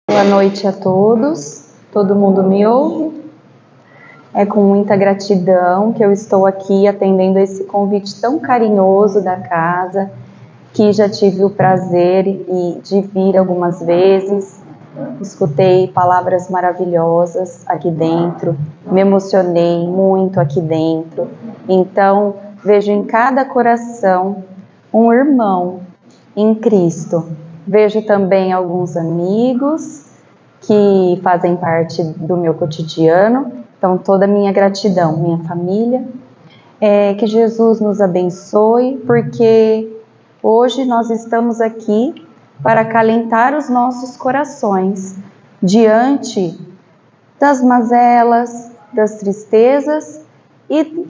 Boa noite a todos. Todo mundo me ouve? É com muita gratidão que eu estou aqui atendendo esse convite tão carinhoso da casa, que já tive o prazer de vir algumas vezes. Escutei palavras maravilhosas aqui dentro, me emocionei muito aqui dentro. Então, vejo em cada coração um irmão em Cristo. Vejo também alguns amigos que fazem parte do meu cotidiano. Então, toda a minha gratidão, minha família. Que Jesus nos abençoe, porque hoje nós estamos aqui para acalentar os nossos corações diante das mazelas, das tristezas e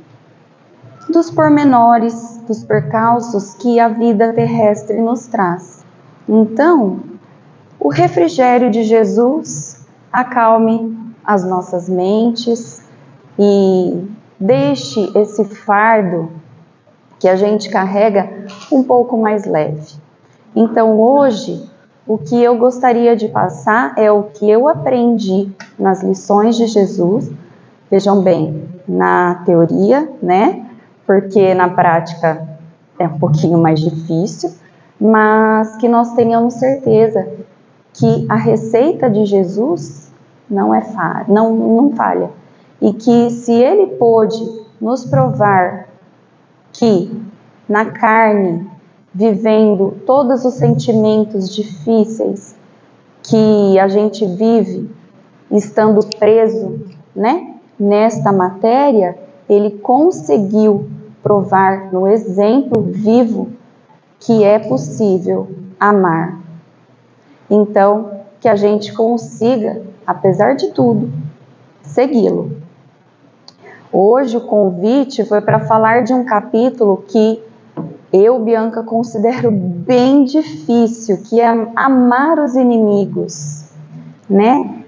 dos pormenores, dos percalços que a vida terrestre nos traz. Então, o refrigério de Jesus acalme as nossas mentes e deixe esse fardo que a gente carrega um pouco mais leve. Então, hoje, o que eu gostaria de passar é o que eu aprendi nas lições de Jesus. Vejam bem, na teoria, né? Porque na prática é um pouquinho mais difícil, mas que nós tenhamos certeza que a receita de Jesus não falha. E que se Ele pôde nos provar que na carne, vivendo todos os sentimentos difíceis que a gente vive, estando preso, né, nesta matéria, Ele conseguiu provar no exemplo vivo que é possível amar. Então, que a gente consiga, apesar de tudo, segui-lo. Hoje o convite foi para falar de um capítulo que eu, Bianca, considero bem difícil, que é amar os inimigos, né?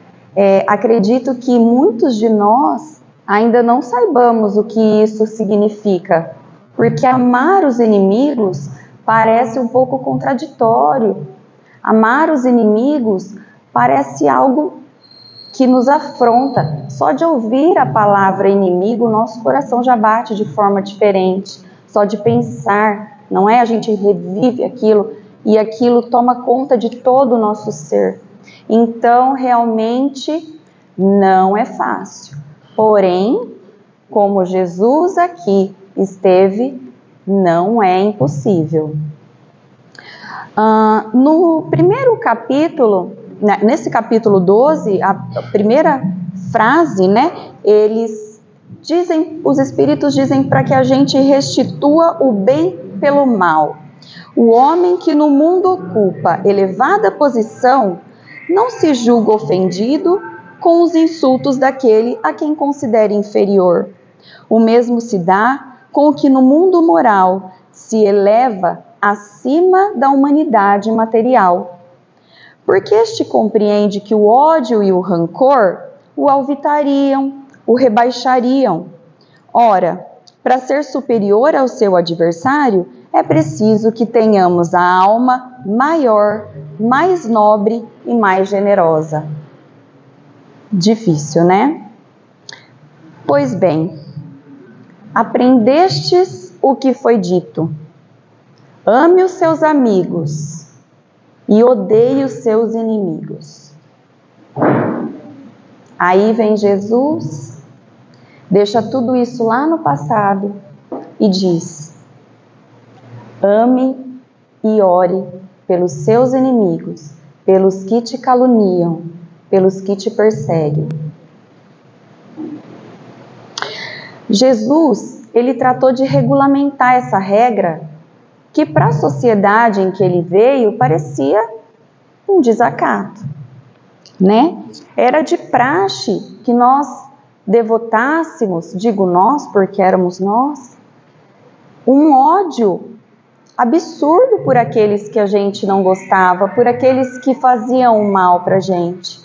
Acredito que muitos de nós ainda não saibamos o que isso significa, porque amar os inimigos parece um pouco contraditório. Amar os inimigos parece algo que nos afronta. Só de ouvir a palavra inimigo, nosso coração já bate de forma diferente. Só de pensar, não é? A gente revive aquilo e aquilo toma conta de todo o nosso ser. Então, realmente, não é fácil. Porém, como Jesus aqui esteve, não é impossível. No primeiro capítulo, nesse capítulo 12, a primeira frase, né, os espíritos dizem para que a gente restitua o bem pelo mal. O homem que no mundo ocupa elevada posição não se julga ofendido com os insultos daquele a quem considera inferior. O mesmo se dá com o que no mundo moral se eleva acima da humanidade material. Porque este compreende que o ódio e o rancor o alvitariam, o rebaixariam. Ora, para ser superior ao seu adversário, é preciso que tenhamos a alma maior, mais nobre e mais generosa. Difícil, né? Pois bem, aprendestes o que foi dito. Ame os seus amigos e odeie os seus inimigos. Aí vem Jesus, deixa tudo isso lá no passado e diz: ame e ore pelos seus inimigos, pelos que te caluniam, pelos que te perseguem. Jesus, ele tratou de regulamentar essa regra que para a sociedade em que ele veio parecia um desacato, né? Era de praxe que nós devotássemos, digo nós porque éramos nós, um ódio absurdo por aqueles que a gente não gostava, por aqueles que faziam mal para a gente.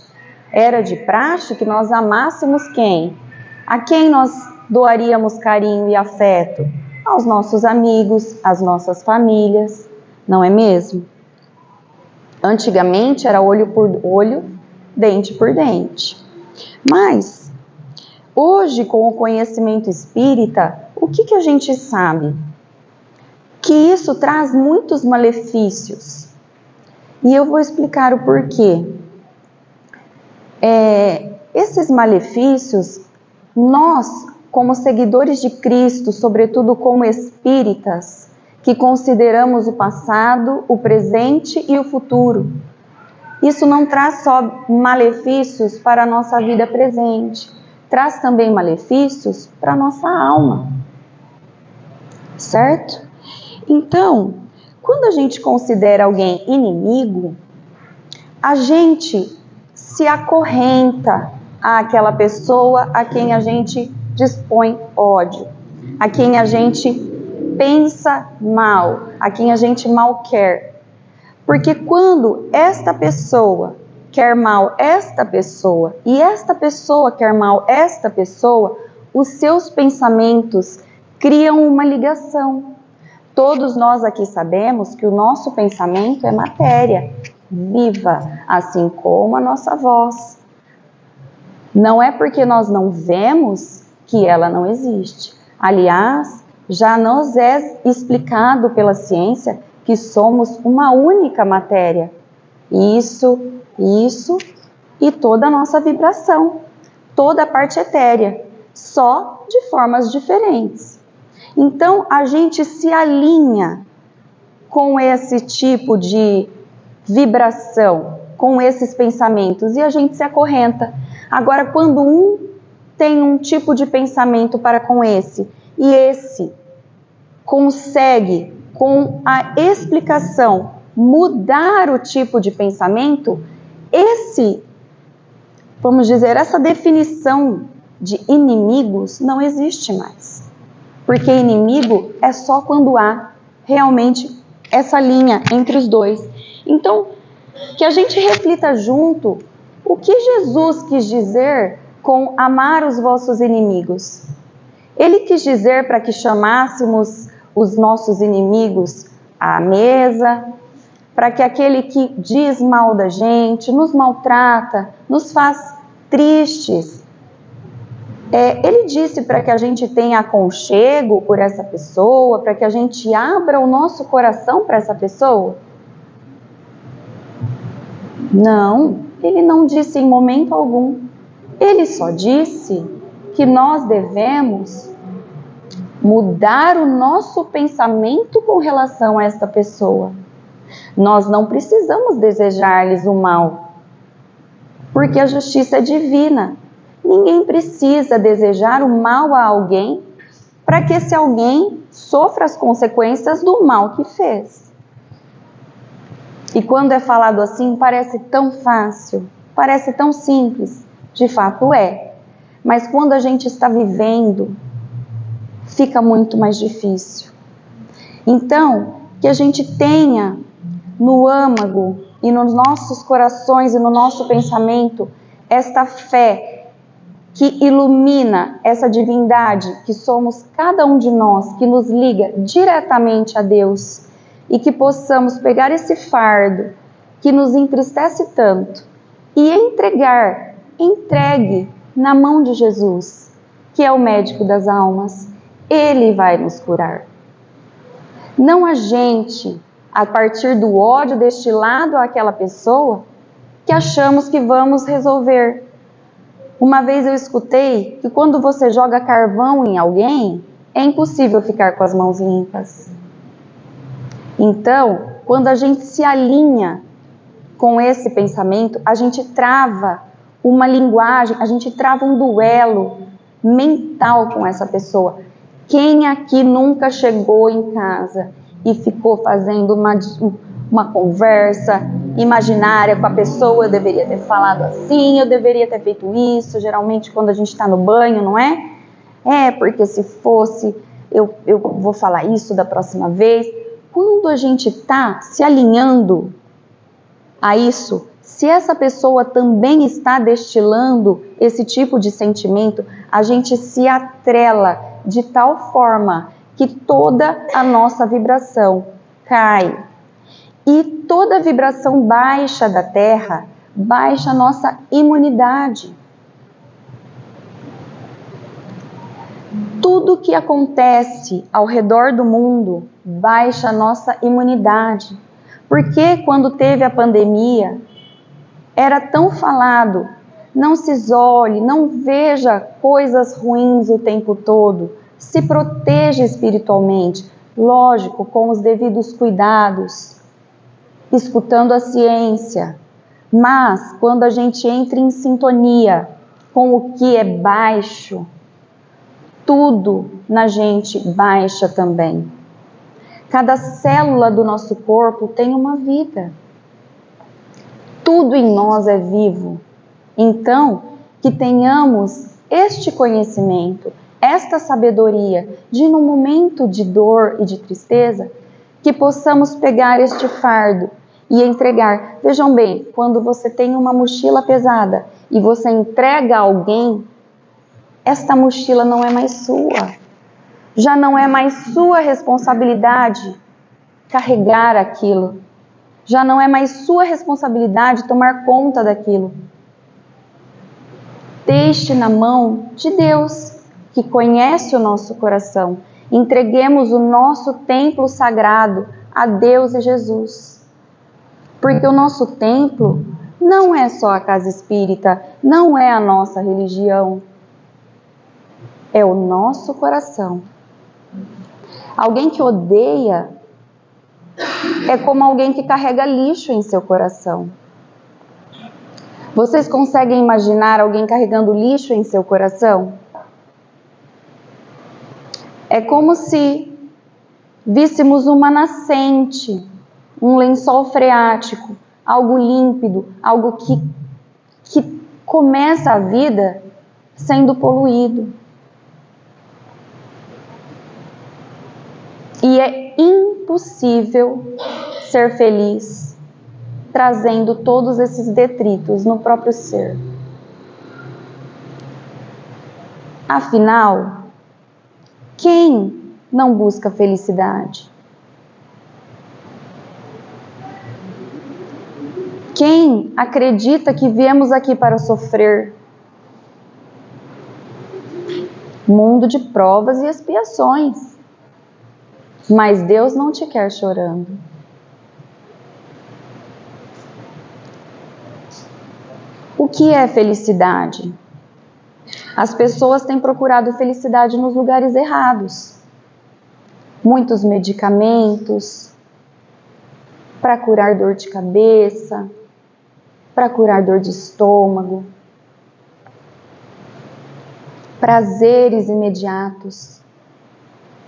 Era de praxe que nós amássemos quem? A quem nós doaríamos carinho e afeto? Aos nossos amigos, às nossas famílias, não é mesmo? Antigamente era olho por olho, dente por dente. Mas, hoje, com o conhecimento espírita, o que a gente sabe? Que isso traz muitos malefícios. E eu vou explicar o porquê. Esses malefícios, nós, como seguidores de Cristo, sobretudo como espíritas, que consideramos o passado, o presente e o futuro, isso não traz só malefícios para a nossa vida presente, traz também malefícios para a nossa alma, certo? Então, quando a gente considera alguém inimigo, a gente se acorrenta àquela pessoa a quem a gente dispõe ódio, a quem a gente pensa mal, a quem a gente mal quer. Porque quando esta pessoa quer mal esta pessoa e esta pessoa quer mal esta pessoa, os seus pensamentos criam uma ligação. Todos nós aqui sabemos que o nosso pensamento é matéria viva, assim como a nossa voz. Não é porque nós não vemos que ela não existe. Aliás, já nos é explicado pela ciência que somos uma única matéria. Isso e toda a nossa vibração, toda a parte etérea, só de formas diferentes. Então, a gente se alinha com esse tipo de vibração, com esses pensamentos, e a gente se acorrenta. Agora, quando um tem um tipo de pensamento para com esse, e esse consegue, com a explicação, mudar o tipo de pensamento, vamos dizer, essa definição de inimigos não existe mais. Porque inimigo é só quando há realmente essa linha entre os dois. Então, que a gente reflita junto o que Jesus quis dizer com amar os vossos inimigos. Ele quis dizer para que chamássemos os nossos inimigos à mesa, para que aquele que diz mal da gente, nos maltrata, nos faz tristes. Ele disse para que a gente tenha aconchego por essa pessoa, para que a gente abra o nosso coração para essa pessoa? Não, ele não disse em momento algum. Ele só disse que nós devemos mudar o nosso pensamento com relação a esta pessoa. Nós não precisamos desejar-lhes o mal, porque a justiça é divina. Ninguém precisa desejar o mal a alguém para que esse alguém sofra as consequências do mal que fez. E quando é falado assim, parece tão fácil, parece tão simples. De fato é. Mas quando a gente está vivendo, fica muito mais difícil. Então, que a gente tenha no âmago e nos nossos corações e no nosso pensamento esta fé que ilumina essa divindade que somos cada um de nós, que nos liga diretamente a Deus, e que possamos pegar esse fardo que nos entristece tanto e entregue na mão de Jesus, que é o médico das almas. Ele vai nos curar. Não a gente, a partir do ódio destilado àquela pessoa, que achamos que vamos resolver. Uma vez eu escutei que quando você joga carvão em alguém, é impossível ficar com as mãos limpas. Então, quando a gente se alinha com esse pensamento, a gente trava uma linguagem, a gente trava um duelo mental com essa pessoa. Quem aqui nunca chegou em casa e ficou fazendo uma conversa imaginária com a pessoa? Eu deveria ter falado assim, eu deveria ter feito isso. Geralmente quando a gente está no banho, não é? Porque se fosse, eu vou falar isso da próxima vez. Quando a gente está se alinhando a isso, se essa pessoa também está destilando esse tipo de sentimento, a gente se atrela de tal forma que toda a nossa vibração cai. E toda vibração baixa da Terra, baixa a nossa imunidade. Tudo que acontece ao redor do mundo baixa a nossa imunidade. Porque quando teve a pandemia, era tão falado, não se isole, não veja coisas ruins o tempo todo, se proteja espiritualmente, lógico, com os devidos cuidados, escutando a ciência, mas quando a gente entra em sintonia com o que é baixo, tudo na gente baixa também. Cada célula do nosso corpo tem uma vida. Tudo em nós é vivo. Então, que tenhamos este conhecimento, esta sabedoria, de num momento de dor e de tristeza, que possamos pegar este fardo e entregar. Vejam bem, quando você tem uma mochila pesada e você entrega a alguém, esta mochila não é mais sua. Já não é mais sua responsabilidade carregar aquilo. Já não é mais sua responsabilidade tomar conta daquilo. Deixe na mão de Deus, que conhece o nosso coração. Entreguemos o nosso templo sagrado a Deus e Jesus. Porque o nosso templo não é só a casa espírita, não é a nossa religião. É o nosso coração. Alguém que odeia é como alguém que carrega lixo em seu coração. Vocês conseguem imaginar alguém carregando lixo em seu coração? É como se víssemos uma nascente, um lençol freático, algo límpido, algo que começa a vida sendo poluído. E é impossível ser feliz trazendo todos esses detritos no próprio ser. Afinal, quem não busca felicidade? Quem acredita que viemos aqui para sofrer? Mundo de provas e expiações. Mas Deus não te quer chorando. O que é felicidade? As pessoas têm procurado felicidade nos lugares errados. Muitos medicamentos para curar dor de cabeça, para curar dor de estômago, prazeres imediatos.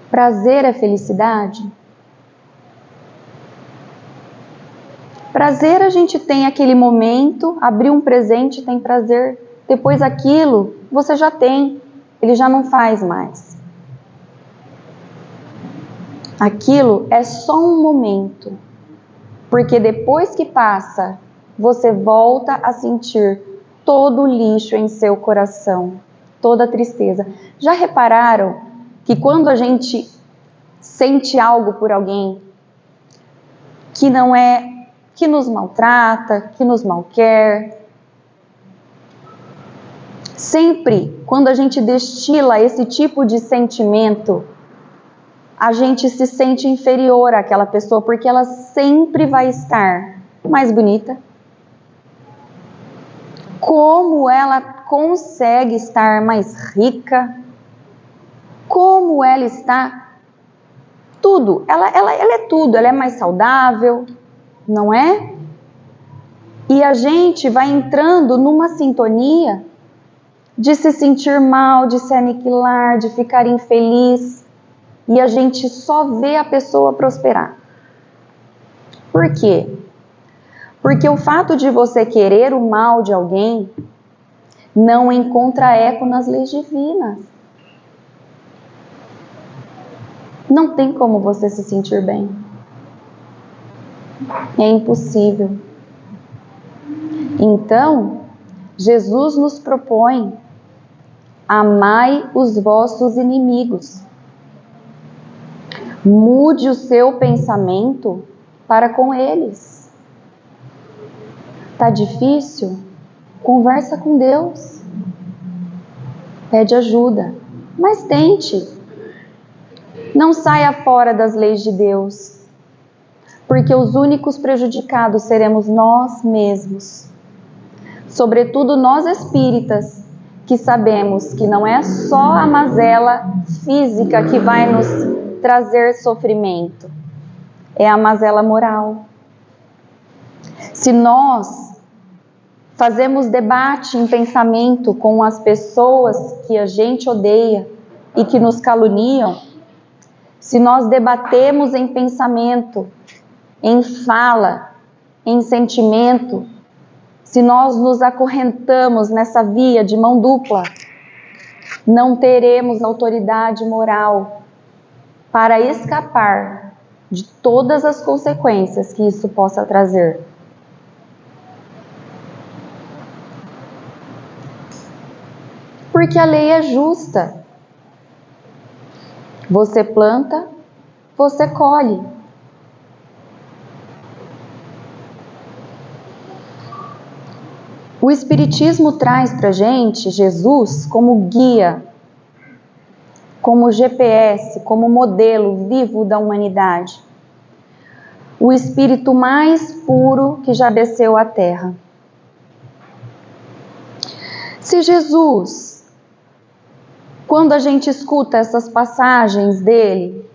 Prazer é felicidade? Prazer a gente tem aquele momento, abrir um presente tem prazer, depois aquilo você já tem, ele já não faz mais. Aquilo é só um momento, porque depois que passa, você volta a sentir todo o lixo em seu coração, toda a tristeza. Já repararam que quando a gente sente algo por alguém que não é, que nos maltrata, que nos malquer, sempre quando a gente destila esse tipo de sentimento, a gente se sente inferior àquela pessoa, porque ela sempre vai estar mais bonita. Como ela consegue estar mais rica? Como ela está? Tudo. Ela é tudo. Ela é mais saudável, não é? E a gente vai entrando numa sintonia de se sentir mal, de se aniquilar, de ficar infeliz. E a gente só vê a pessoa prosperar. Por quê? Porque o fato de você querer o mal de alguém não encontra eco nas leis divinas. Não tem como você se sentir bem. É impossível. Então, Jesus nos propõe: amai os vossos inimigos. Mude o seu pensamento para com eles. Tá difícil? Conversa com Deus. Pede ajuda, mas tente. Não saia fora das leis de Deus, porque os únicos prejudicados seremos nós mesmos. Sobretudo nós espíritas, que sabemos que não é só a mazela física que vai nos trazer sofrimento, é a mazela moral. Se nós fazemos debate em pensamento com as pessoas que a gente odeia e que nos caluniam, se nós debatemos em pensamento, em fala, em sentimento, se nós nos acorrentamos nessa via de mão dupla, não teremos autoridade moral para escapar de todas as consequências que isso possa trazer. Porque a lei é justa. Você planta, você colhe. O Espiritismo traz para a gente Jesus como guia, como GPS, como modelo vivo da humanidade. O Espírito mais puro que já desceu à Terra. Se Jesus, quando a gente escuta essas passagens dele,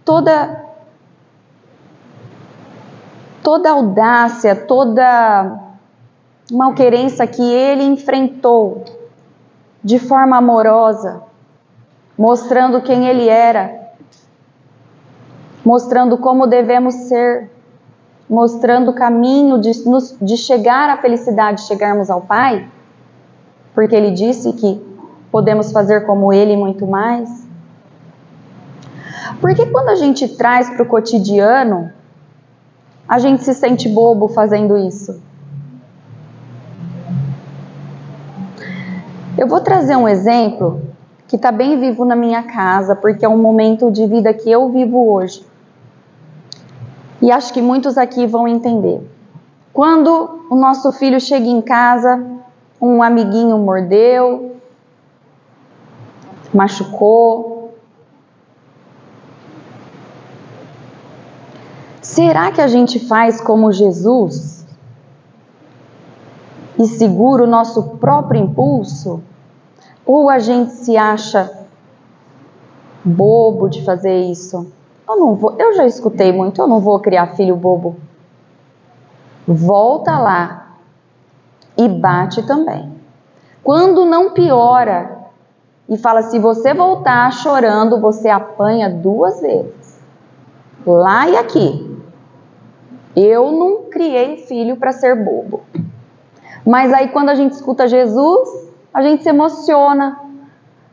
toda audácia, toda malquerença que ele enfrentou de forma amorosa, mostrando quem ele era, mostrando como devemos ser, mostrando o caminho de chegar à felicidade, chegarmos ao Pai, porque ele disse que podemos fazer como ele e muito mais. Porque quando a gente traz para o cotidiano, a gente se sente bobo fazendo isso. Eu vou trazer um exemplo que está bem vivo na minha casa, porque é um momento de vida que eu vivo hoje. E acho que muitos aqui vão entender. Quando o nosso filho chega em casa, um amiguinho mordeu, machucou. Será que a gente faz como Jesus e segura o nosso próprio impulso? Ou a gente se acha bobo de fazer isso? Eu já escutei muito, eu não vou criar filho bobo. Volta lá e bate também. Quando não piora e fala, se você voltar chorando, você apanha 2 vezes. Lá e aqui. Eu não criei filho para ser bobo. Mas aí quando a gente escuta Jesus, a gente se emociona.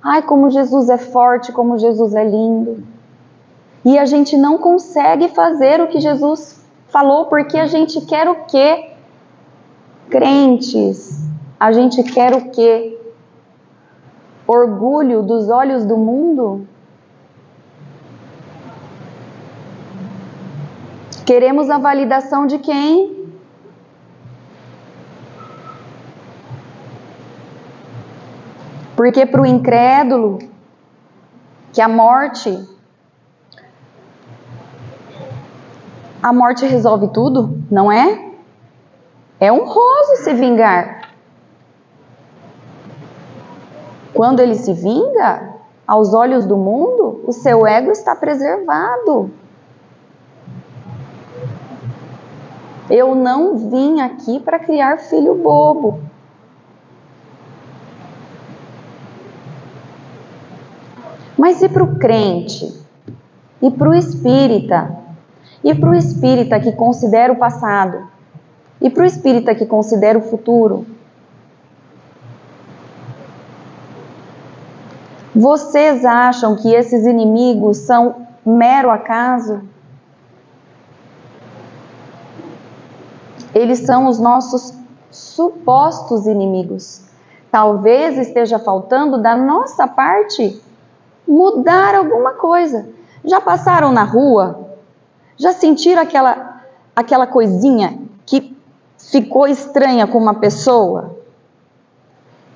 Ai, como Jesus é forte, como Jesus é lindo. E a gente não consegue fazer o que Jesus falou, porque a gente quer o quê? Crentes. A gente quer o quê? Orgulho dos olhos do mundo? Queremos a validação de quem? Porque para o incrédulo, que a morte resolve tudo, não é? É honroso se vingar. Quando ele se vinga, aos olhos do mundo, o seu ego está preservado. Eu não vim aqui para criar filho bobo. Mas e para o crente? E para o espírita? E para o espírita que considera o passado? E para o espírita que considera o futuro? Vocês acham que esses inimigos são mero acaso? Eles são os nossos supostos inimigos. Talvez esteja faltando da nossa parte mudar alguma coisa. Já passaram na rua? Já sentiram aquela coisinha que ficou estranha com uma pessoa,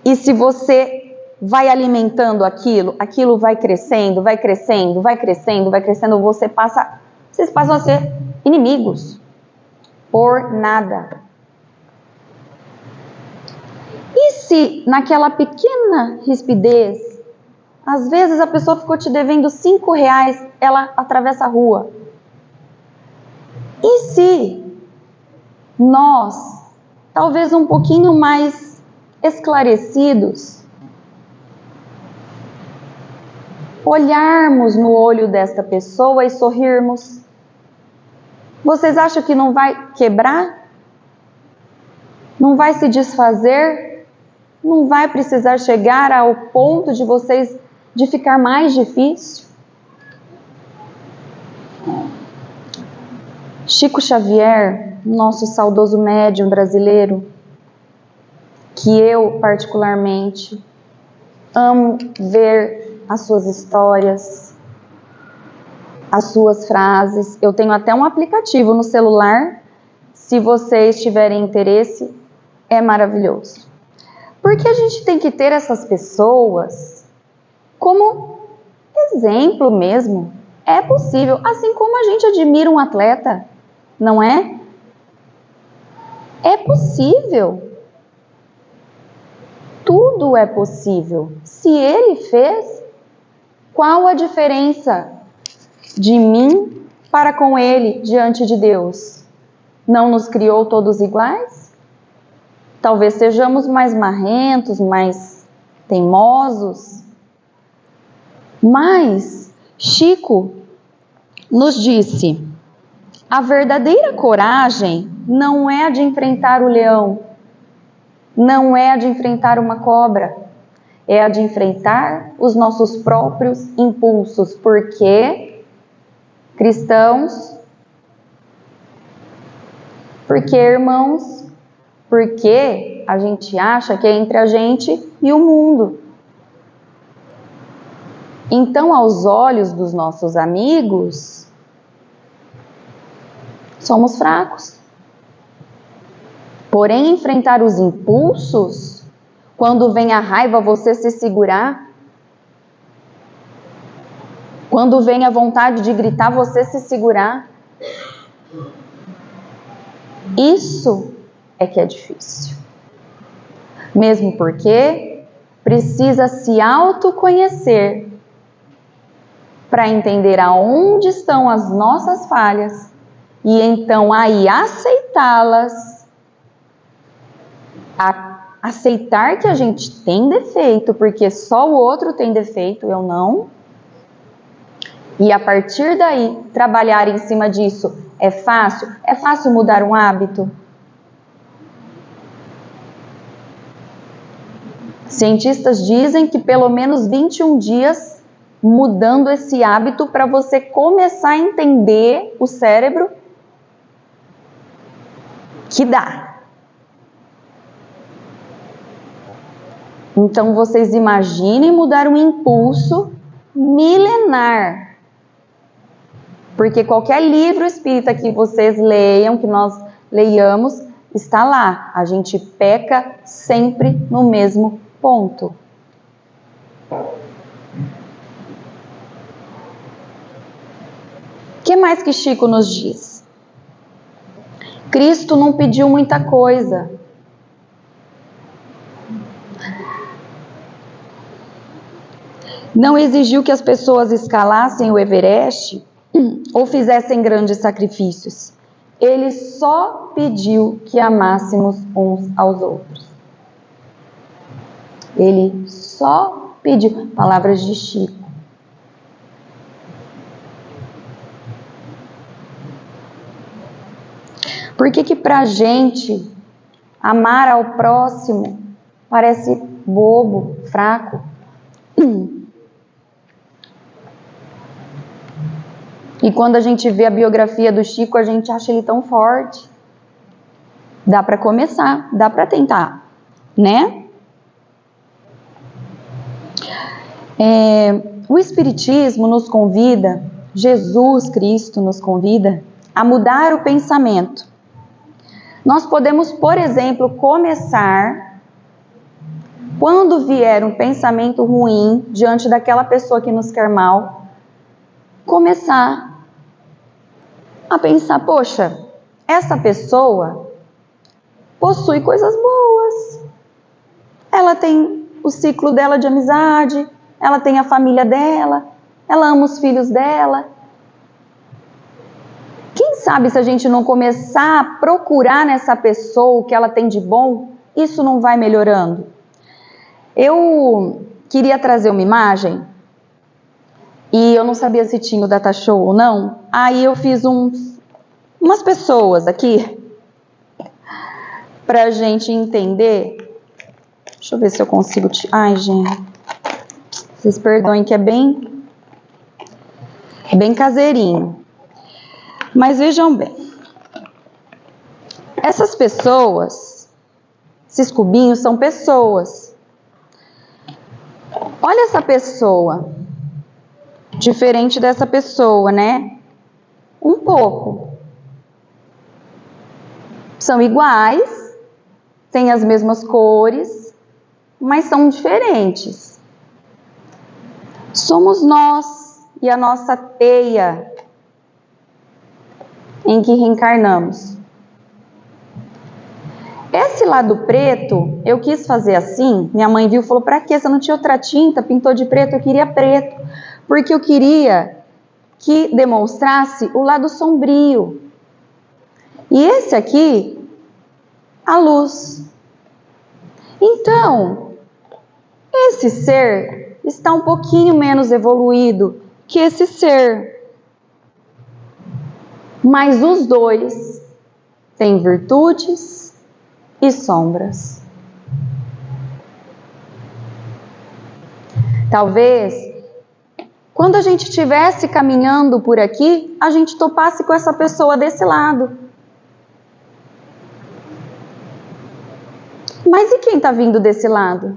e se você vai alimentando aquilo, aquilo vai crescendo, vai crescendo, vai crescendo, vai crescendo, vocês passam a ser inimigos por nada. E se naquela pequena rispidez, às vezes a pessoa ficou te devendo R$5, ela atravessa a rua. E se nós, talvez um pouquinho mais esclarecidos, olharmos no olho desta pessoa e sorrirmos, vocês acham que não vai quebrar? Não vai se desfazer? Não vai precisar chegar ao ponto de vocês, de ficar mais difícil? Chico Xavier, nosso saudoso médium brasileiro, que eu particularmente amo ver as suas histórias, as suas frases. Eu tenho até um aplicativo no celular, se vocês tiverem interesse, é maravilhoso. Porque a gente tem que ter essas pessoas como exemplo mesmo. É possível, assim como a gente admira um atleta, não é? É possível. Tudo é possível. Se ele fez, qual a diferença de mim para com ele diante de Deus? Não nos criou todos iguais? Talvez sejamos mais marrentos, mais teimosos. Mas Chico nos disse: a verdadeira coragem não é a de enfrentar o leão, não é a de enfrentar uma cobra, é a de enfrentar os nossos próprios impulsos, porque cristãos, porque irmãos, porque a gente acha que é entre a gente e o mundo. Então, aos olhos dos nossos amigos, somos fracos. Porém, enfrentar os impulsos, quando vem a raiva, você se segurar. Quando vem a vontade de gritar, você se segurar. Isso é que é difícil. Mesmo porque precisa se autoconhecer para entender aonde estão as nossas falhas e então aí aceitá-las, aceitar que a gente tem defeito, porque só o outro tem defeito, eu não. E a partir daí trabalhar em cima disso. É fácil? É fácil mudar um hábito? Cientistas dizem que pelo menos 21 dias mudando esse hábito para você começar a entender o cérebro que dá. Então vocês imaginem mudar um impulso milenar. Porque qualquer livro espírita que vocês leiam, que nós leiamos, está lá. A gente peca sempre no mesmo ponto. O que mais que Chico nos diz? Cristo não pediu muita coisa. Não exigiu que as pessoas escalassem o Everest ou fizessem grandes sacrifícios. Ele só pediu que amássemos uns aos outros. Ele só pediu. Palavras de Chico. Por que pra gente amar ao próximo parece bobo, fraco? E quando a gente vê a biografia do Chico, a gente acha ele tão forte. Dá para começar, dá para tentar, né? O Espiritismo nos convida, Jesus Cristo nos convida a mudar o pensamento, Nós podemos, por exemplo, começar, quando vier um pensamento ruim diante daquela pessoa que nos quer mal, começar a pensar, poxa, essa pessoa possui coisas boas. Ela tem o ciclo dela de amizade, ela tem a família dela, ela ama os filhos dela. Quem sabe se a gente não começar a procurar nessa pessoa o que ela tem de bom, isso não vai melhorando. Eu queria trazer uma imagem e eu não sabia se tinha o data show ou não. Aí eu fiz umas pessoas aqui pra gente entender. Deixa eu ver se eu consigo... Ai, gente, vocês perdoem que é bem caseirinho. Mas vejam bem, essas pessoas, esses cubinhos são pessoas. Olha essa pessoa, diferente dessa pessoa, né? Um pouco. São iguais, têm as mesmas cores, mas são diferentes. Somos nós e a nossa teia em que reencarnamos. Esse lado preto, eu quis fazer assim, minha mãe viu e falou, pra quê? Você não tinha outra tinta, pintou de preto, eu queria preto, porque eu queria que demonstrasse o lado sombrio. E esse aqui, a luz. Então, esse ser está um pouquinho menos evoluído que esse ser. Mas os dois têm virtudes e sombras. Talvez, quando a gente estivesse caminhando por aqui, a gente topasse com essa pessoa desse lado. Mas e quem está vindo desse lado?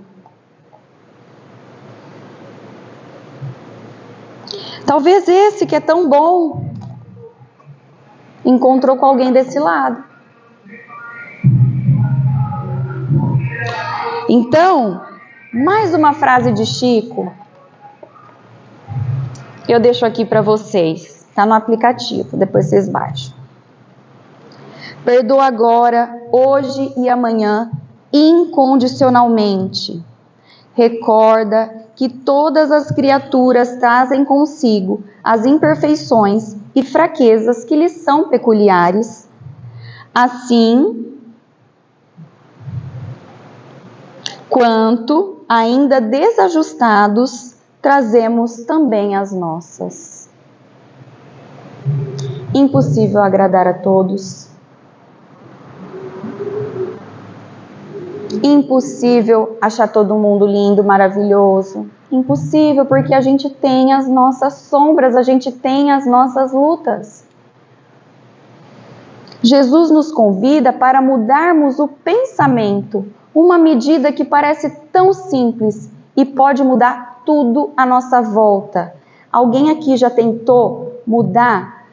Talvez esse que é tão bom encontrou com alguém desse lado. Então, mais uma frase de Chico. Eu deixo aqui para vocês. Está no aplicativo, depois vocês baixam. Perdoa agora, hoje e amanhã, incondicionalmente. Recorda que todas as criaturas trazem consigo as imperfeições e fraquezas que lhes são peculiares. Assim, quanto ainda desajustados, trazemos também as nossas. Impossível agradar a todos. Impossível achar todo mundo lindo, maravilhoso. Impossível, porque a gente tem as nossas sombras, a gente tem as nossas lutas. Jesus nos convida para mudarmos o pensamento, uma medida que parece tão simples e pode mudar tudo à nossa volta. Alguém aqui já tentou mudar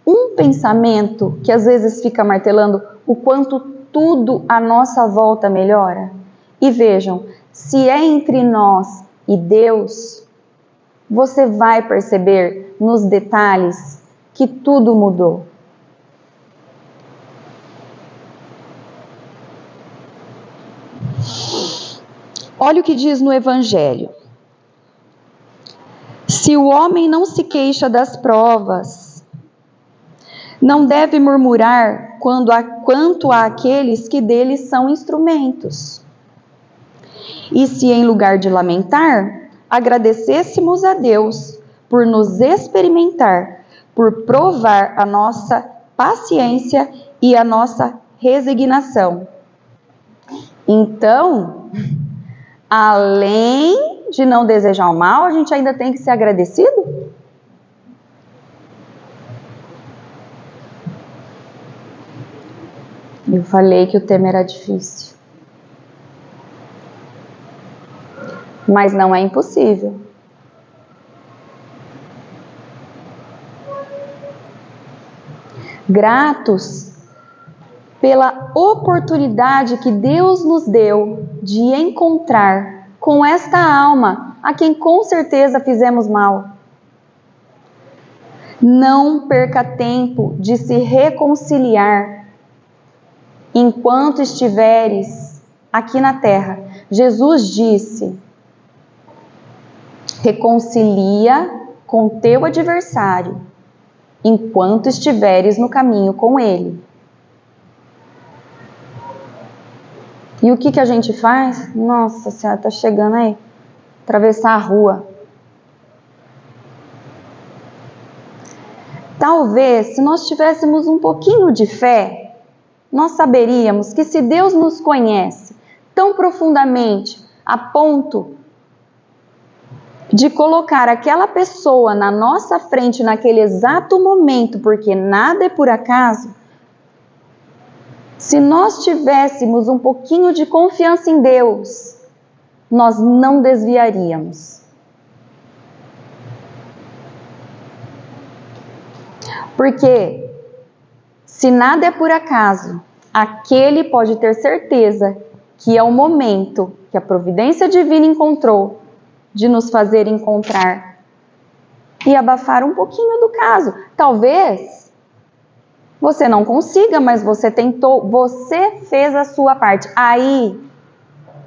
um pensamento que às vezes fica martelando o quanto tudo à nossa volta melhora? E vejam, se é entre nós e Deus, você vai perceber nos detalhes que tudo mudou. Olha o que diz no Evangelho. Se o homem não se queixa das provas, não deve murmurar quanto a aqueles que deles são instrumentos. E se em lugar de lamentar, agradecêssemos a Deus por nos experimentar, por provar a nossa paciência e a nossa resignação. Então, além de não desejar o mal, a gente ainda tem que ser agradecido? Eu falei que o tema era difícil. Mas não é impossível. Gratos pela oportunidade que Deus nos deu de encontrar com esta alma a quem com certeza fizemos mal. Não perca tempo de se reconciliar enquanto estiveres aqui na terra. Jesus disse: reconcilia com teu adversário enquanto estiveres no caminho com ele. E o que a gente faz? Nossa Senhora, tá chegando aí. Atravessar a rua. Talvez, se nós tivéssemos um pouquinho de fé, nós saberíamos que se Deus nos conhece tão profundamente a ponto de colocar aquela pessoa na nossa frente naquele exato momento, porque nada é por acaso, se nós tivéssemos um pouquinho de confiança em Deus, nós não desviaríamos. Porque se nada é por acaso, aquele pode ter certeza que é o momento que a providência divina encontrou de nos fazer encontrar e abafar um pouquinho do caso. Talvez você não consiga, mas você tentou, você fez a sua parte. Aí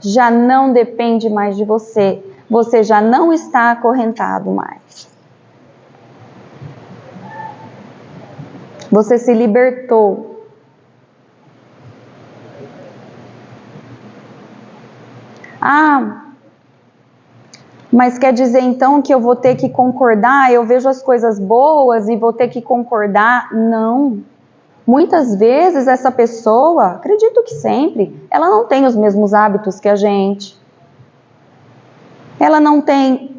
já não depende mais de você. Você já não está acorrentado mais. Você se libertou. Mas quer dizer então que eu vou ter que concordar? Eu vejo as coisas boas e vou ter que concordar? Não. Muitas vezes essa pessoa, acredito que sempre, ela não tem os mesmos hábitos que a gente. Ela não tem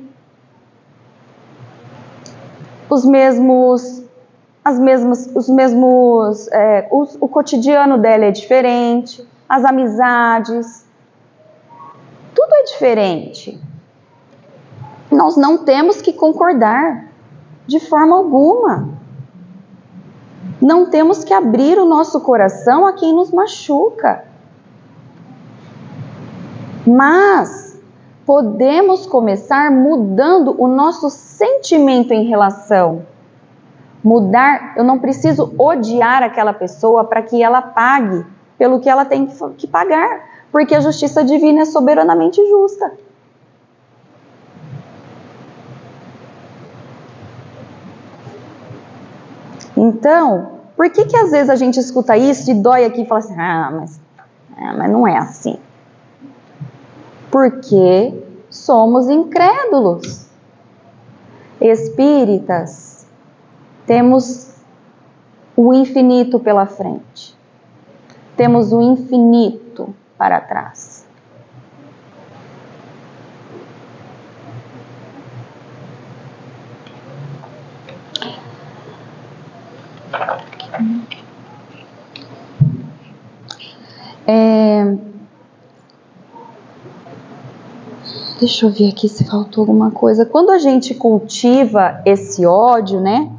o cotidiano dela é diferente, as amizades, tudo é diferente. Nós não temos que concordar de forma alguma. Não temos que abrir o nosso coração a quem nos machuca. Mas podemos começar mudando o nosso sentimento em relação. Mudar, eu não preciso odiar aquela pessoa para que ela pague pelo que ela tem que pagar, porque a justiça divina é soberanamente justa. Então, por que às vezes a gente escuta isso e dói aqui e fala assim, mas não é assim? Porque somos incrédulos. Espíritas, temos o infinito pela frente. Temos o infinito para trás. Deixa eu ver aqui se faltou alguma coisa. Quando a gente cultiva esse ódio, né?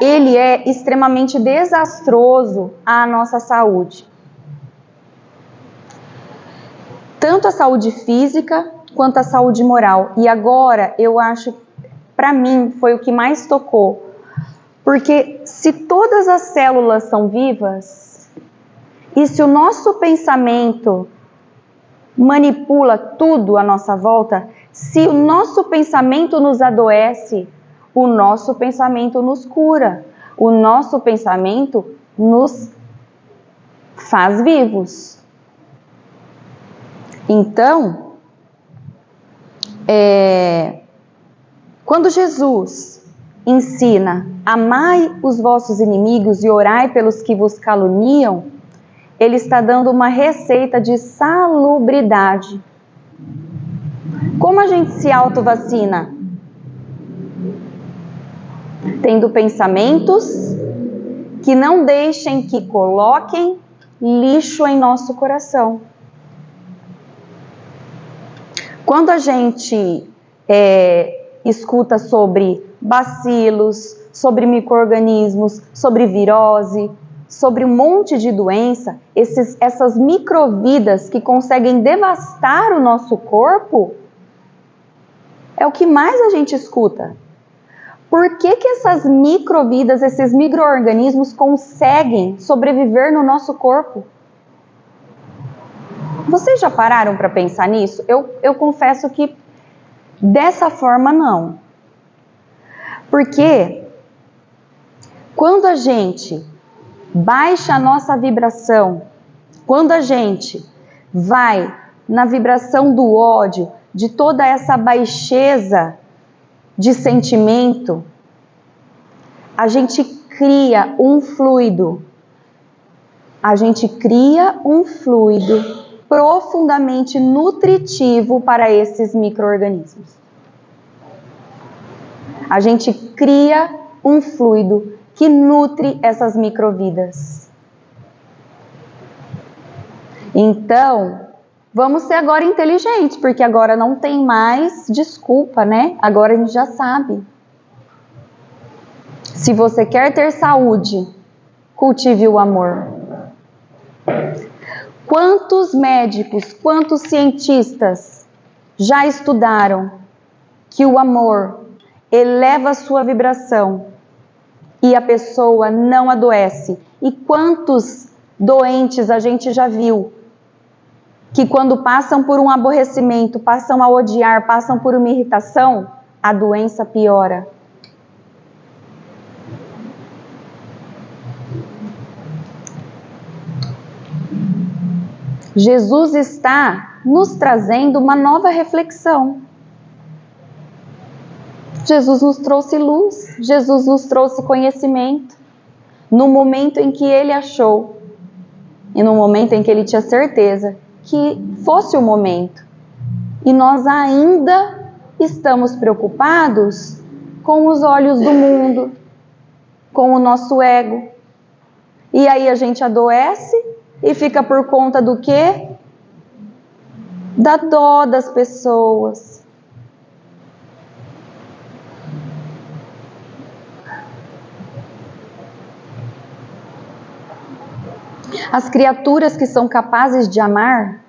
Ele é extremamente desastroso à nossa saúde. Tanto a saúde física quanto a saúde moral. E agora, eu acho, para mim, foi o que mais tocou. Porque se todas as células são vivas, e se o nosso pensamento manipula tudo à nossa volta, se o nosso pensamento nos adoece, o nosso pensamento nos cura, o nosso pensamento nos faz vivos. Então, quando Jesus ensina, amai os vossos inimigos e orai pelos que vos caluniam, ele está dando uma receita de salubridade. Como a gente se autovacina? Tendo pensamentos que não deixem que coloquem lixo em nosso coração. Quando a gente escuta sobre bacilos, sobre micro-organismos, sobre virose, sobre um monte de doença, essas microvidas que conseguem devastar o nosso corpo, é o que mais a gente escuta. Por que essas microvidas, esses micro-organismos conseguem sobreviver no nosso corpo? Vocês já pararam para pensar nisso? Eu confesso que dessa forma não. Porque quando a gente baixa a nossa vibração, quando a gente vai na vibração do ódio, de toda essa baixeza de sentimento, a gente cria um fluido. A gente cria um fluido profundamente nutritivo para esses micro-organismos. A gente cria um fluido que nutre essas microvidas. Então, vamos ser agora inteligentes, porque agora não tem mais desculpa, né? Agora a gente já sabe. Se você quer ter saúde, cultive o amor. Quantos médicos, quantos cientistas já estudaram que o amor eleva a sua vibração e a pessoa não adoece? E quantos doentes a gente já viu que quando passam por um aborrecimento, passam a odiar, passam por uma irritação, a doença piora? Jesus está nos trazendo uma nova reflexão. Jesus nos trouxe luz, Jesus nos trouxe conhecimento, no momento em que ele achou, e no momento em que ele tinha certeza que fosse o momento. E nós ainda estamos preocupados com os olhos do mundo, com o nosso ego. E aí a gente adoece e fica por conta do quê? Da dó das pessoas. As criaturas que são capazes de amar,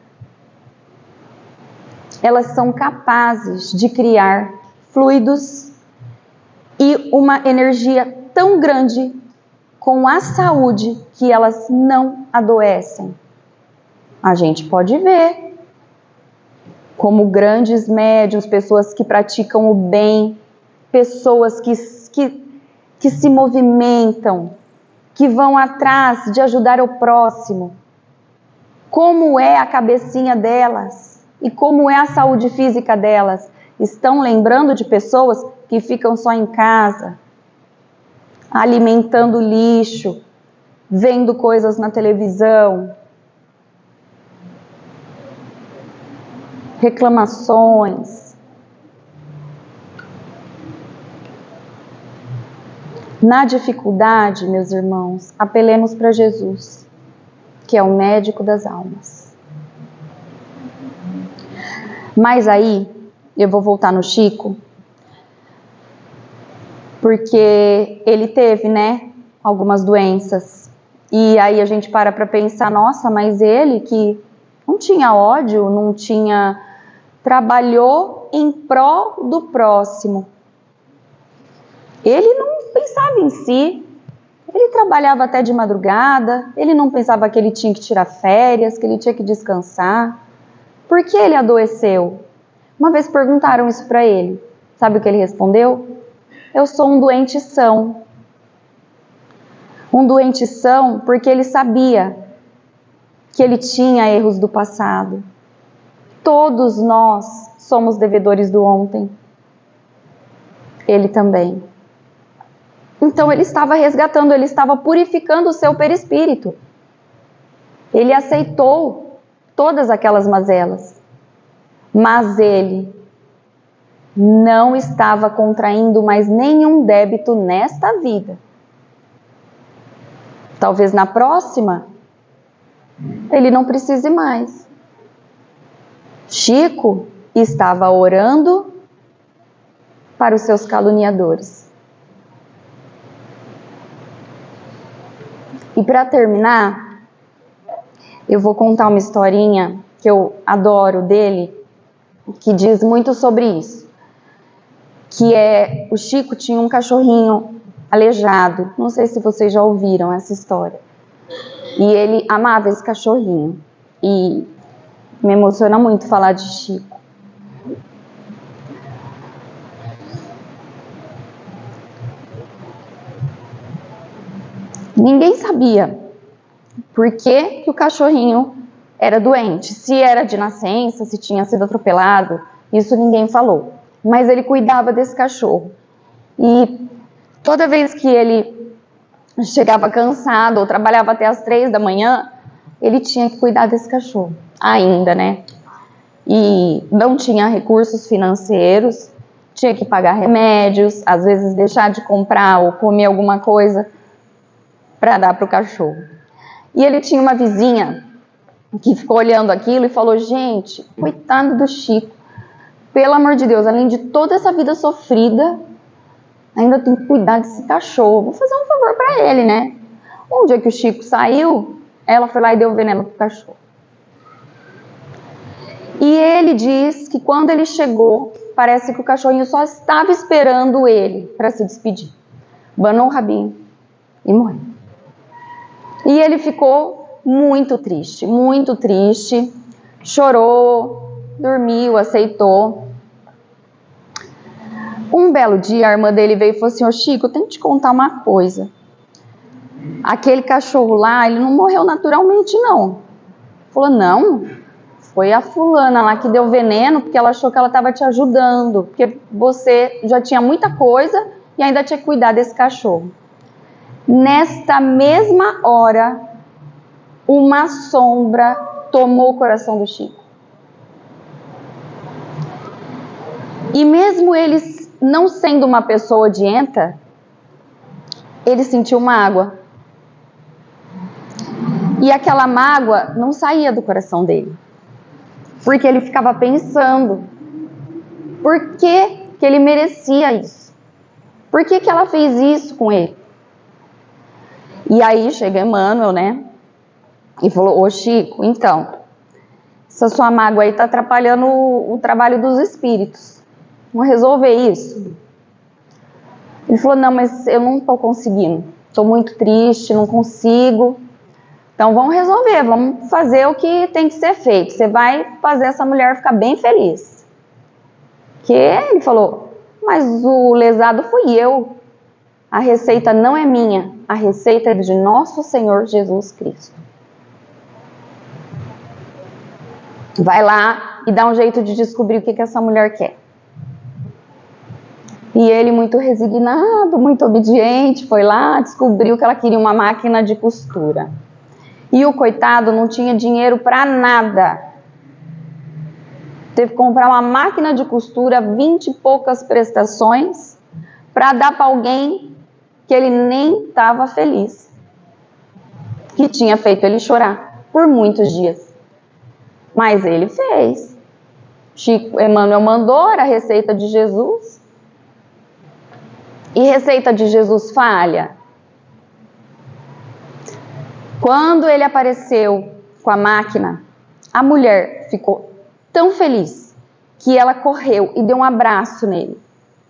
elas são capazes de criar fluidos e uma energia tão grande com a saúde que elas não adoecem. A gente pode ver como grandes médiuns, pessoas que praticam o bem, pessoas que se movimentam, que vão atrás de ajudar o próximo. Como é a cabecinha delas e como é a saúde física delas? Estão lembrando de pessoas que ficam só em casa, alimentando lixo, vendo coisas na televisão, reclamações. Na dificuldade, meus irmãos, apelemos para Jesus, que é o médico das almas. Mas aí, eu vou voltar no Chico, porque ele teve, né, algumas doenças. E aí a gente para pensar, nossa, mas ele que não tinha ódio, não tinha... trabalhou em prol do próximo. Ele não pensava em si, ele trabalhava até de madrugada, ele não pensava que ele tinha que tirar férias, que ele tinha que descansar. Por que ele adoeceu? Uma vez perguntaram isso para ele. Sabe o que ele respondeu? Eu sou um doente são. Um doente são porque ele sabia que ele tinha erros do passado. Todos nós somos devedores do ontem. Ele também. Então ele estava resgatando, ele estava purificando o seu perispírito. Ele aceitou todas aquelas mazelas. Mas ele não estava contraindo mais nenhum débito nesta vida. Talvez na próxima, ele não precise mais. Chico estava orando para os seus caluniadores. E para terminar, eu vou contar uma historinha que eu adoro dele, que diz muito sobre isso. Que é, o Chico tinha um cachorrinho aleijado. Não sei se vocês já ouviram essa história. E ele amava esse cachorrinho. E me emociona muito falar de Chico. Ninguém sabia por que o cachorrinho era doente. Se era de nascença, se tinha sido atropelado, isso ninguém falou. Mas ele cuidava desse cachorro. E toda vez que ele chegava cansado ou trabalhava até as 3 da manhã, ele tinha que cuidar desse cachorro. Ainda, né? E não tinha recursos financeiros, tinha que pagar remédios, às vezes deixar de comprar ou comer alguma coisa para dar para o cachorro. E ele tinha uma vizinha que ficou olhando aquilo e falou: gente, coitado do Chico, pelo amor de Deus, além de toda essa vida sofrida, ainda tem que cuidar desse cachorro, vou fazer um favor para ele, né? Um dia que o Chico saiu, ela foi lá e deu veneno pro cachorro. E ele diz que quando ele chegou, parece que o cachorrinho só estava esperando ele para se despedir. Banou o rabinho e morreu. E ele ficou muito triste, chorou, dormiu, aceitou. Um belo dia a irmã dele veio e falou assim: ô Chico, eu tenho que te contar uma coisa. Aquele cachorro lá, ele não morreu naturalmente não. Falou: não, foi a fulana lá que deu veneno porque ela achou que ela estava te ajudando, porque você já tinha muita coisa e ainda tinha que cuidar desse cachorro. Nesta mesma hora, uma sombra tomou o coração do Chico. E mesmo ele não sendo uma pessoa odienta, ele sentiu mágoa. E aquela mágoa não saía do coração dele. Porque ele ficava pensando, por que que ele merecia isso? Por que que ela fez isso com ele? E aí chega Emmanuel, né? E falou: ô Chico, então, essa sua mágoa aí está atrapalhando o trabalho dos espíritos. Vamos resolver isso? Ele falou: não, mas eu não estou conseguindo. Estou muito triste, não consigo. Então vamos resolver, vamos fazer o que tem que ser feito. Você vai fazer essa mulher ficar bem feliz. Que ele falou: mas o lesado fui eu. A receita não é minha, a receita é de nosso Senhor Jesus Cristo. Vai lá e dá um jeito de descobrir o que essa mulher quer. E ele, muito resignado, muito obediente, foi lá, descobriu que ela queria uma máquina de costura. E o coitado não tinha dinheiro para nada. Teve que comprar uma máquina de costura, 20 e poucas prestações, para dar para alguém que ele nem estava feliz, que tinha feito ele chorar por muitos dias. Mas ele fez. Chico Emmanuel mandou, era a receita de Jesus. E receita de Jesus falha? Quando ele apareceu com a máquina, a mulher ficou tão feliz que ela correu e deu um abraço nele,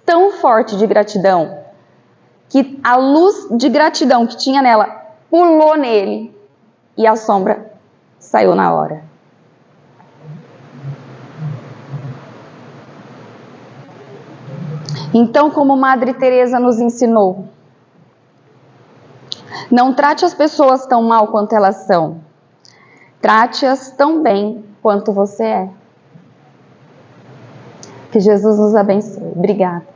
tão forte de gratidão, que a luz de gratidão que tinha nela pulou nele e a sombra saiu na hora. Então, como Madre Teresa nos ensinou, não trate as pessoas tão mal quanto elas são. Trate-as tão bem quanto você é. Que Jesus nos abençoe. Obrigada.